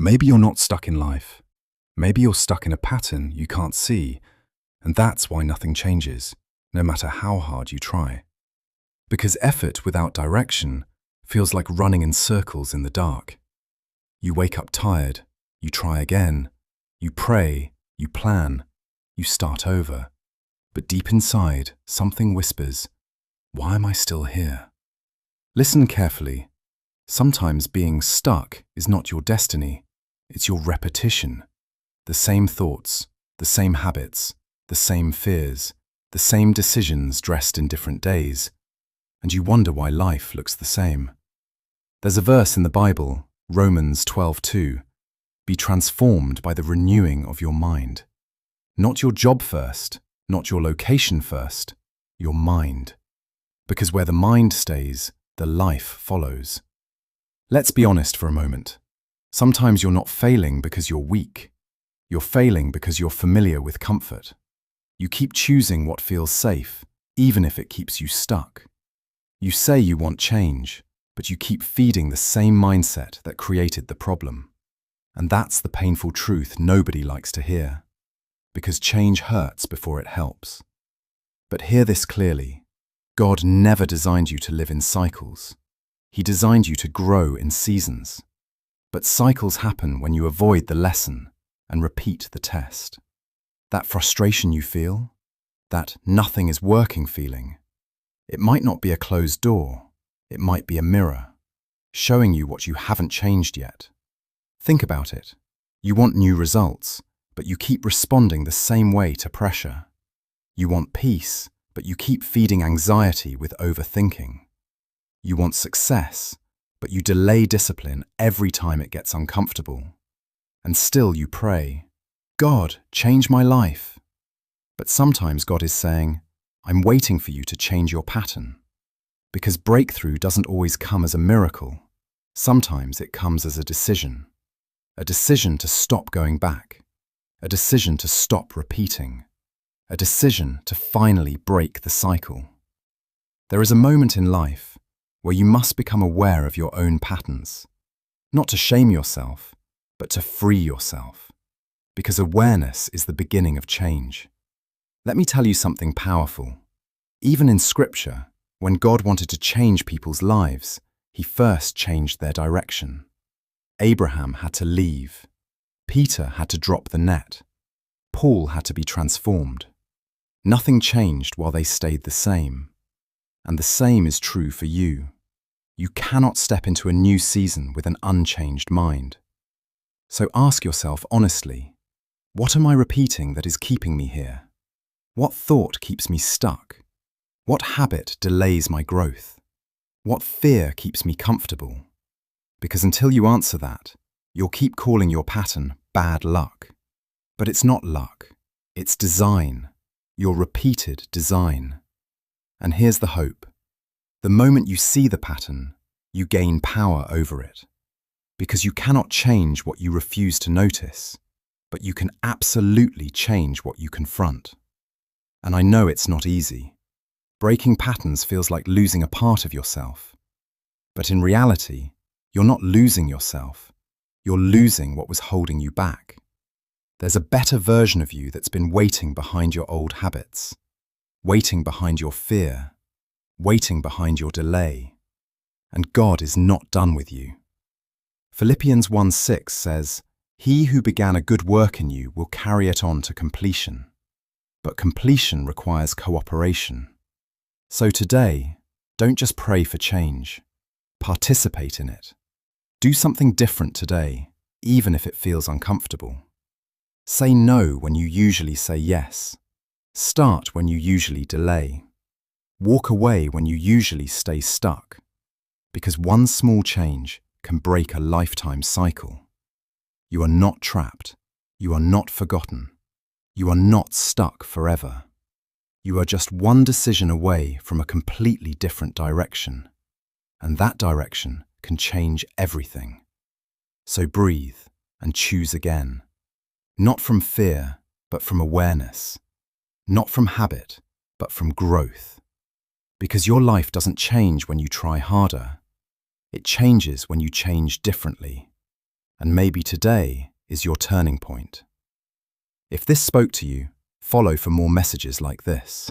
Maybe you're not stuck in life. Maybe you're stuck in a pattern you can't see, and that's why nothing changes, no matter how hard you try. Because effort without direction feels like running in circles in the dark. You wake up tired, you try again, you pray, you plan, you start over. But deep inside, something whispers, "Why am I still here?" Listen carefully. Sometimes being stuck is not your destiny, it's your repetition. The same thoughts, the same habits, the same fears, the same decisions dressed in different days. And you wonder why life looks the same. There's a verse in the Bible, Romans 12:2, "Be transformed by the renewing of your mind." Not your job first, not your location first, your mind. Because where the mind stays, the life follows. Let's be honest for a moment. Sometimes you're not failing because you're weak. You're failing because you're familiar with comfort. You keep choosing what feels safe, even if it keeps you stuck. You say you want change, but you keep feeding the same mindset that created the problem. And that's the painful truth nobody likes to hear. Because change hurts before it helps. But hear this clearly. God never designed you to live in cycles. He designed you to grow in seasons. But cycles happen when you avoid the lesson and repeat the test. That frustration you feel, that nothing is working feeling, it might not be a closed door, it might be a mirror, showing you what you haven't changed yet. Think about it. You want new results, but you keep responding the same way to pressure. You want peace, but you keep feeding anxiety with overthinking. You want success, but you delay discipline every time it gets uncomfortable. And still you pray, "God, change my life." But sometimes God is saying, "I'm waiting for you to change your pattern." Because breakthrough doesn't always come as a miracle. Sometimes it comes as a decision. A decision to stop going back. A decision to stop repeating. A decision to finally break the cycle. There is a moment in life where you must become aware of your own patterns. Not to shame yourself, but to free yourself. Because awareness is the beginning of change. Let me tell you something powerful. Even in Scripture, when God wanted to change people's lives, He first changed their direction. Abraham had to leave. Peter had to drop the net. Paul had to be transformed. Nothing changed while they stayed the same. And the same is true for you. You cannot step into a new season with an unchanged mind. So ask yourself honestly, what am I repeating that is keeping me here? What thought keeps me stuck? What habit delays my growth? What fear keeps me comfortable? Because until you answer that, you'll keep calling your pattern bad luck. But it's not luck, it's design, your repeated design. And here's the hope. The moment you see the pattern, you gain power over it. Because you cannot change what you refuse to notice, but you can absolutely change what you confront. And I know it's not easy. Breaking patterns feels like losing a part of yourself. But in reality, you're not losing yourself. You're losing what was holding you back. There's a better version of you that's been waiting behind your old habits, waiting behind your fear, waiting behind your delay. And God is not done with you. Philippians 1:6 says, "He who began a good work in you will carry it on to completion." But completion requires cooperation. So today, don't just pray for change. Participate in it. Do something different today, even if it feels uncomfortable. Say no when you usually say yes. Start when you usually delay. Walk away when you usually stay stuck. Because one small change can break a lifetime cycle. You are not trapped. You are not forgotten. You are not stuck forever. You are just one decision away from a completely different direction. And that direction can change everything. So breathe and choose again. Not from fear, but from awareness. Not from habit, but from growth. Because your life doesn't change when you try harder. It changes when you change differently. And maybe today is your turning point. If this spoke to you, follow for more messages like this.